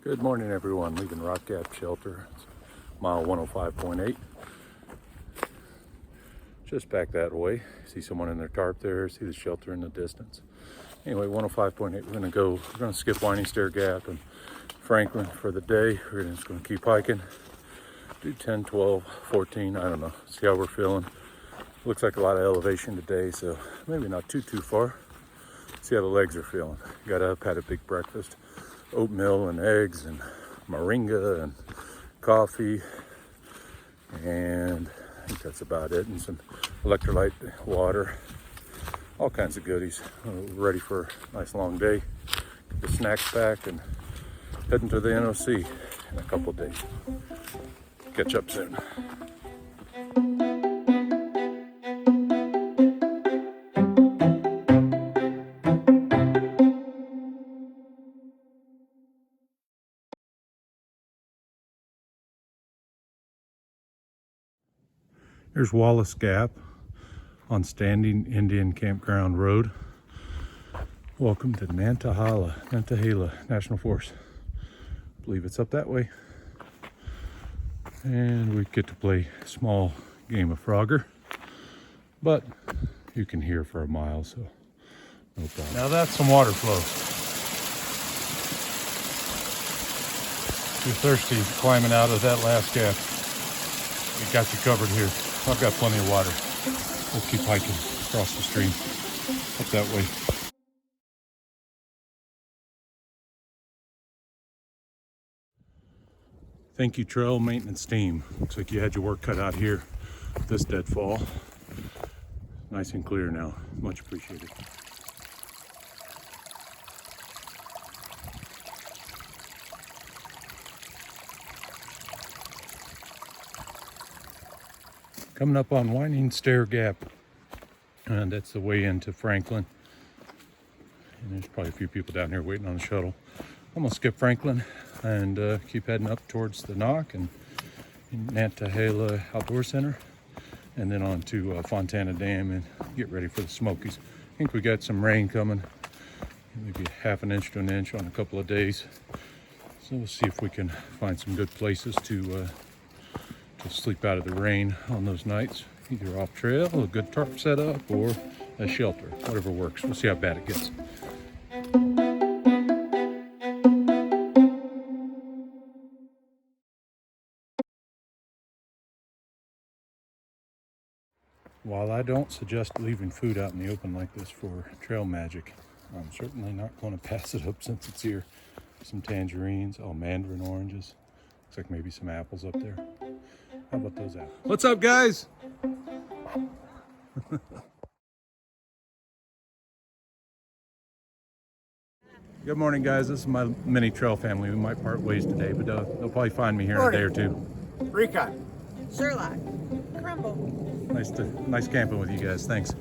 Good morning, everyone. Leaving Wayah Shelter. It's mile 105.8. Just back that way. See someone in their tarp there. See the shelter in the distance. Anyway, 105.8. We're gonna skip Winding Stair Gap and Franklin for the day. We're just gonna keep hiking. Do 10, 12, 14. I don't know. See how we're feeling. Looks like a lot of elevation today, so maybe not too far. See how the legs are feeling. Got up, had a big breakfast. Oatmeal and eggs and moringa and coffee, and I think that's about it, and some electrolyte water, all kinds of goodies. Ready for a nice long day. Get the snacks packed and heading to the NOC in a couple of days. Catch up soon. Here's Wallace Gap on Standing Indian Campground Road. Welcome to Nantahala National Forest. I believe it's up that way. And we get to play a small game of Frogger, but you can hear for a mile, so no problem. Now that's some water flow. If you're thirsty climbing out of that last gap, we got you covered here. I've got plenty of water. We'll keep hiking across the stream up that way. Thank you, trail maintenance team. Looks like you had your work cut out here this deadfall. Nice and clear now. Much appreciated. Coming up on Winding Stair Gap, and that's the way into Franklin. And there's probably a few people down here waiting on the shuttle. I'm gonna skip Franklin and keep heading up towards the Knock and Nantahala Outdoor Center, and then on to Fontana Dam and get ready for the Smokies. I think we got some rain coming, maybe half an inch to an inch on a couple of days. So we'll see if we can find some good places to sleep out of the rain on those nights, either off trail, a good tarp setup, or a shelter, whatever works. We'll see how bad it gets. While I don't suggest leaving food out in the open like this for trail magic, I'm certainly not going to pass it up since it's here. Some tangerines, mandarin oranges. Looks like maybe some apples up there. How about those apples? What's up, guys? Good morning, guys. This is my mini trail family. We might part ways today, but they'll probably find me here in a day or two. Recon. Sherlock. Crumble. Nice camping with you guys. Thanks.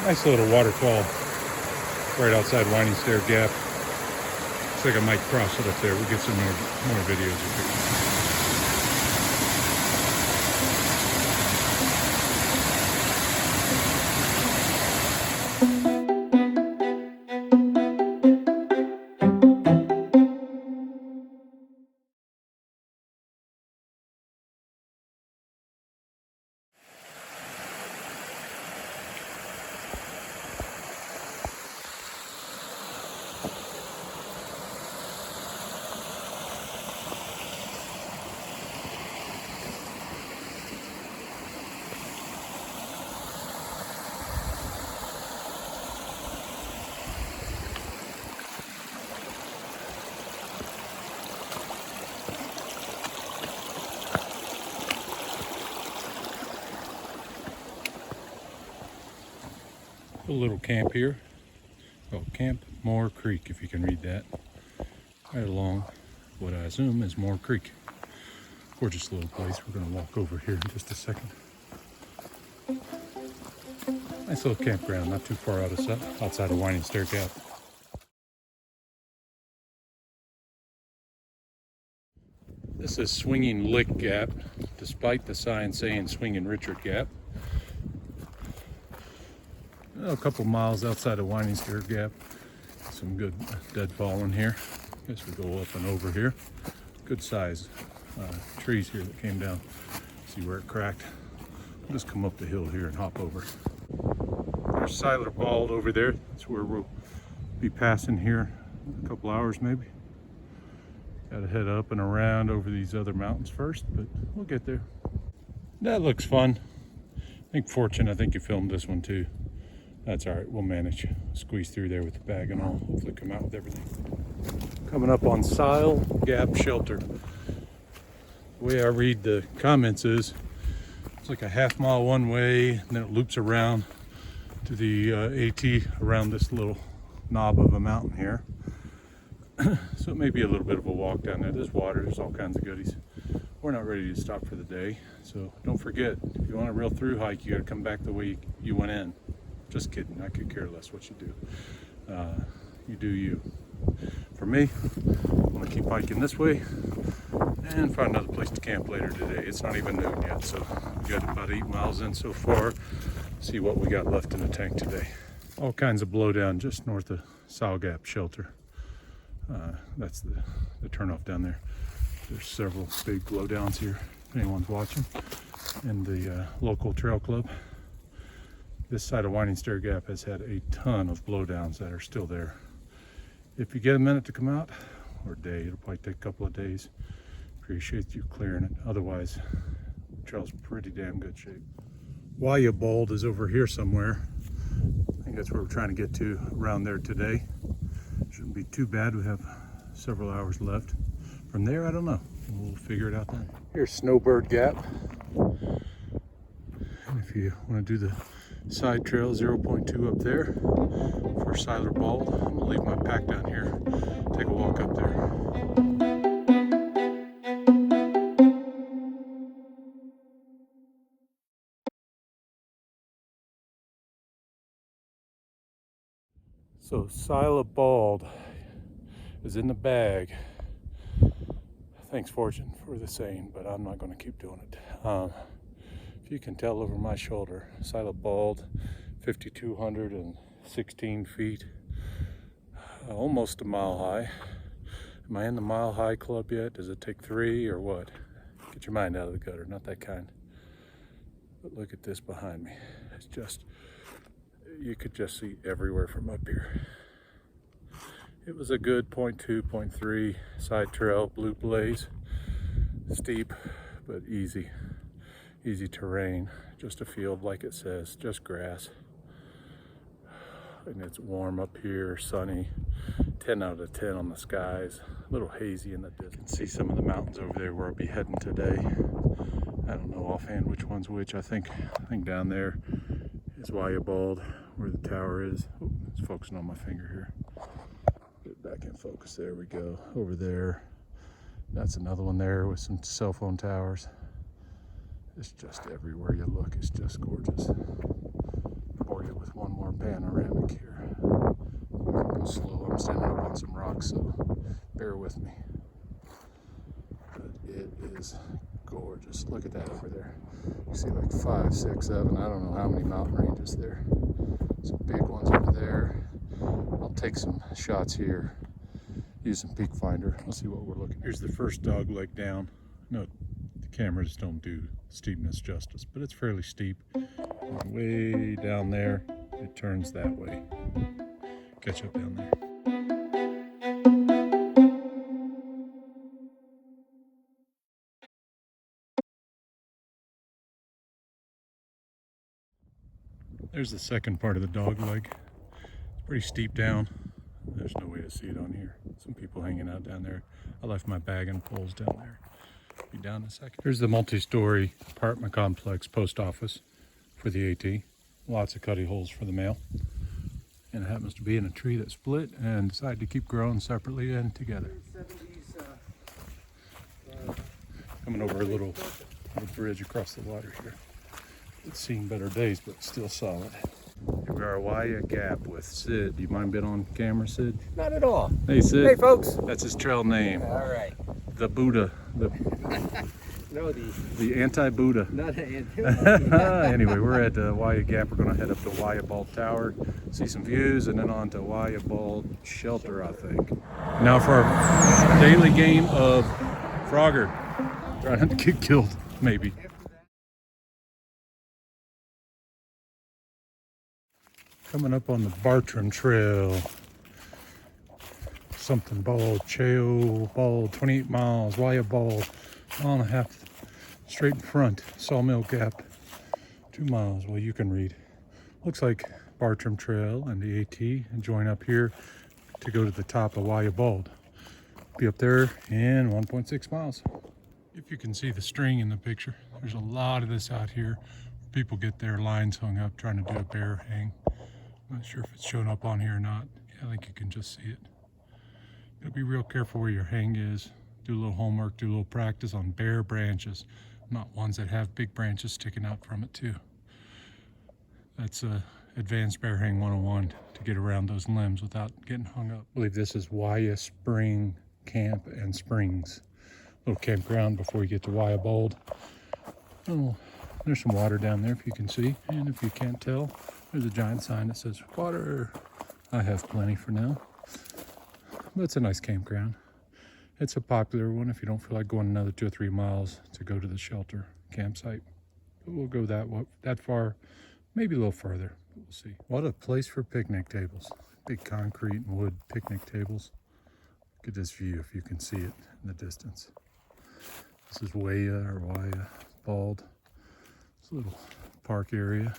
Nice little waterfall right outside Winding Stair Gap. Looks like I might cross it up there. We'll get some more videos of it. A little camp here called Camp Moore Creek, if you can read that. Right along what I assume is Moore Creek. Gorgeous little place. We're going to walk over here in just a second. Nice little campground, not too far outside of Winding Stair Gap. This is Swinging Lick Gap. despite the sign saying Swinging Richard Gap. A couple miles outside of Winding Stair Gap. Some good deadfall in here. Guess we go up and over here. Good size trees here that came down. See where it cracked. We'll just come up the hill here and hop over. There's Siler Bald over there. That's where we'll be passing here in a couple hours maybe. Gotta head up and around over these other mountains first, but we'll get there. That looks fun. I think you filmed this one too. That's all right, we'll manage. Squeeze through there with the bag and all. Hopefully come out with everything. Coming up on Wayah Shelter. The way I read the comments is, it's like a half-mile one way, and then it loops around to the AT around this little knob of a mountain here. So it may be a little bit of a walk down there. There's water, there's all kinds of goodies. We're not ready to stop for the day, so don't forget, if you want a real through hike, you gotta come back the way you went in. Just kidding, I could care less what you do. You do you. For me, I'm gonna keep hiking this way and find another place to camp later today. It's not even noon yet, so we got about 8 miles in so far. See what we got left in the tank today. All kinds of blowdown just north of Wayah Shelter. That's the turnoff down there. There's several big blowdowns here, if anyone's watching, in the local trail club. This side of Winding Stair Gap has had a ton of blowdowns that are still there. If you get a minute to come out, or a day, it'll probably take a couple of days. Appreciate you clearing it. Otherwise, the trail's pretty damn good shape. Wayah Bald is over here somewhere. I think that's where we're trying to get to around there today. Shouldn't be too bad. We have several hours left. From there, I don't know. We'll figure it out then. Here's Snowbird Gap. And if you want to do the side trail 0.2 up there for Siler Bald, I'm gonna leave my pack down here, take a walk up there. So Siler Bald is in the bag. Thanks Fortune for the saying, but I'm not going to keep doing it. If you can tell over my shoulder, Siler Bald, 5,216 feet, almost a mile high. Am I in the mile high club yet? Does it take 3 or what? Get your mind out of the gutter, not that kind. But look at this behind me. It's just, you could just see everywhere from up here. It was a good 0.2, 0.3 side trail, blue blaze, steep, but easy terrain. Just a field like it says, just grass. And it's warm up here, sunny, 10 out of 10 on the skies, a little hazy in the distance. You can see some of the mountains over there where I'll be heading today. I don't know offhand which one's which. I think down there is Wayah Bald, where the tower is. Oh, it's focusing on my finger here. Get back in focus, there we go. Over there, that's another one there with some cell phone towers. It's just everywhere you look, it's just gorgeous. Bore you with one more panoramic here. Go slow, I'm standing up on some rocks, so bear with me. But it is gorgeous. Look at that over there. You see like 5, 6, 7, I don't know how many mountain ranges there. Some big ones over there. I'll take some shots here. Use some peak finder. Let's see what we're looking at. Here's the first dog leg down. No, the cameras don't do steepness justice, but it's fairly steep. And way down there, it turns that way. Catch up down there. There's the second part of the dog leg. It's pretty steep down. There's no way to see it on here. Some people hanging out down there. I left my bag and poles down there. Be down in a second. Here's the multi-story apartment complex post office for the AT. Lots of cuddy holes for the mail. And it happens to be in a tree that split and decided to keep growing separately and together. Coming over a little bridge across the water here. It's seen better days, but still solid. Here we are, Wayah Gap with Sid. Do you mind being on camera, Sid? Not at all. Hey, Sid. Hey, folks. That's his trail name. All right. The Buddha. No, The anti-Buddha. not an Anyway, we're at Wayah Gap. We're going to head up to Wayah Bald Tower, see some views, and then on to Wayah Bald Shelter, I think. Now for our daily game of Frogger. Trying not to get killed, maybe. Coming up on the Bartram Trail. Something Bald, Cheo Bald, 28 miles, Wayah Bald, mile and a half straight in front, Sawmill Gap, 2 miles. Well, you can read. Looks like Bartram Trail and the AT, and join up here to go to the top of Wayah Bald. Be up there in 1.6 miles. If you can see the string in the picture, there's a lot of this out here. People get their lines hung up trying to do a bear hang. I'm not sure if it's showing up on here or not. Yeah, I think you can just see it. Gotta be real careful where your hang is. Do a little homework, do a little practice on bare branches, not ones that have big branches sticking out from it too. That's advanced bear hang 101 to get around those limbs without getting hung up. I believe this is Wayah Spring Camp and Springs. Little campground before you get to Wayah Bald. Oh, there's some water down there if you can see, and if you can't tell, there's a giant sign that says water. I have plenty for now. But it's a nice campground. It's a popular one if you don't feel like going another 2 or 3 miles to go to the shelter campsite. But we'll go that far, maybe a little further. We'll see. What a place for picnic tables. Big concrete and wood picnic tables. Look at this view if you can see it in the distance. This is Wayah Bald. It's a little park area.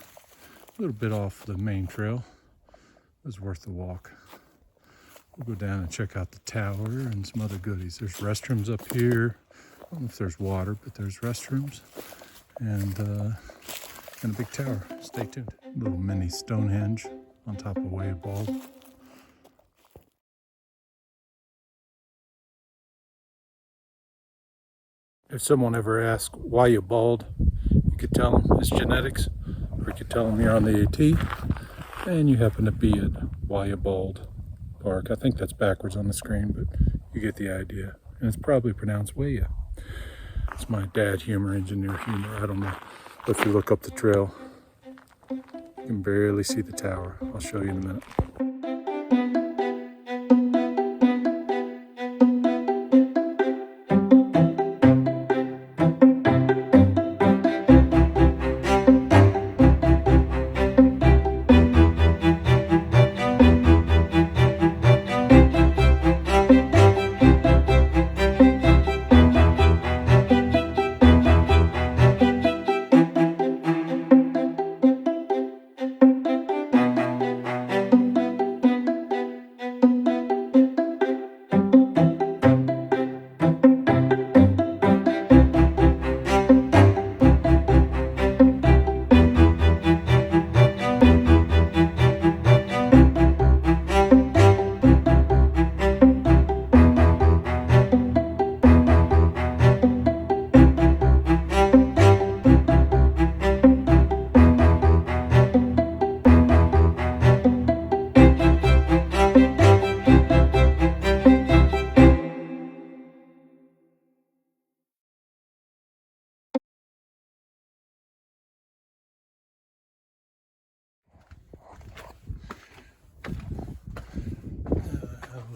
A little bit off the main trail. It was worth the walk. We'll go down and check out the tower and some other goodies. There's restrooms up here. I don't know if there's water, but there's restrooms and a big tower. Stay tuned. Little mini Stonehenge on top of Wayah Bald. If someone ever asks why you bald, you could tell them it's genetics, or you could tell them you're on the AT and you happen to be at Wayah Bald Park. I think that's backwards on the screen, but you get the idea. And it's probably pronounced Wayah. It's my dad humor, engineer humor, I don't know. But if you look up the trail, you can barely see the tower. I'll show you in a minute.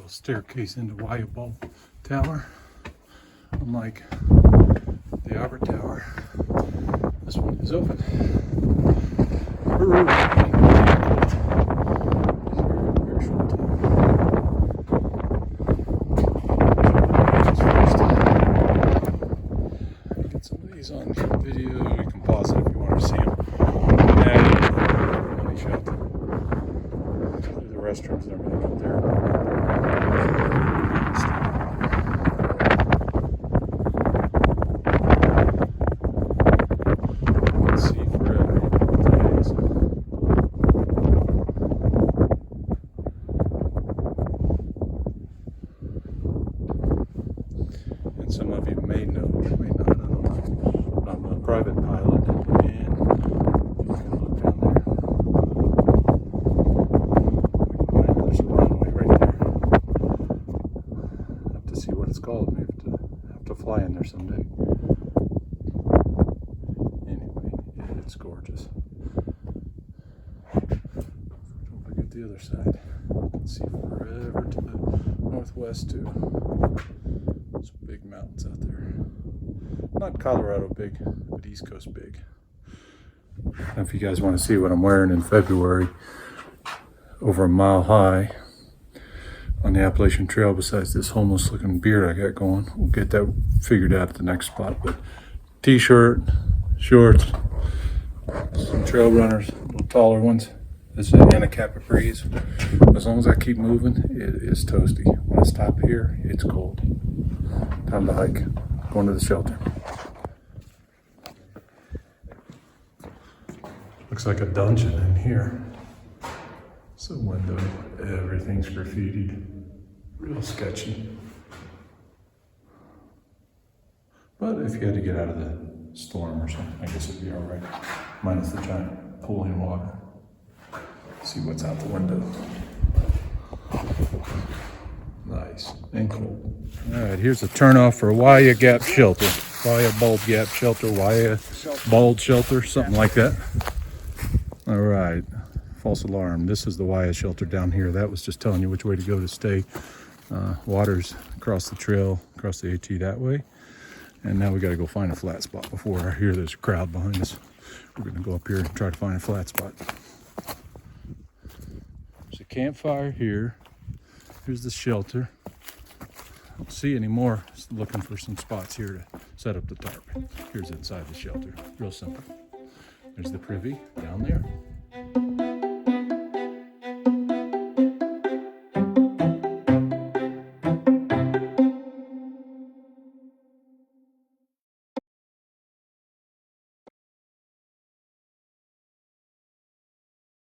Staircase into Wayah Bald Tower. Unlike the Albert Tower, this one is open. Very short time. Get some of these on video. You can pause it if you want to see them. And money shot. The restrooms and everything up there. Some of you may know, may not, I don't know. I'm a private pilot, and you can look down there. There's a runway right there. I have to see what it's called. Maybe have to fly in there someday. gorgeous. Don't forget the other side. You can see forever to the northwest too. Some big mountains out there. Not Colorado big, but East Coast big. And if you guys want to see what I'm wearing in February, over a mile high on the Appalachian Trail, besides this homeless looking beard I got going, we'll get that figured out at the next spot. But t-shirt, shorts, some trail runners, little taller ones. This is an Anacapa breeze. As long as I keep moving, it is toasty. When I stop here, it's cold. Time to hike. Going to the shelter. Looks like a dungeon in here. It's a window. Everything's graffitied. Real sketchy. But if you had to get out of the storm or something, I guess it'd be all right. Minus the giant pool in water. See what's out the window. Nice and cool. All right, here's a turnoff for Wayah Gap Shelter. Wayah Bald Gap Shelter, Wayah Bald Shelter, something like that. All right, false alarm. This is the Wayah Shelter down here. That was just telling you which way to go to stay. Water's across the trail, across the AT that way. And now we gotta go find a flat spot before I hear there's a crowd behind us. We're gonna go up here and try to find a flat spot. There's a campfire here. Here's the shelter. I don't see any more. Just looking for some spots here to set up the tarp. Here's inside the shelter. Real simple. There's the privy down there.